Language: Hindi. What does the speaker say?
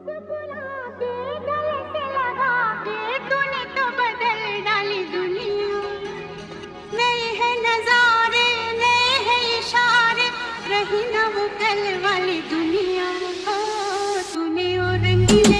मुस्कुरा के गले से लगा के तूने तो बदल डाली दुनिया। नए हैं नजारे, नए हैं इशारे, रही ना वो कल वाली दुनिया। ओ तूने और रंगीले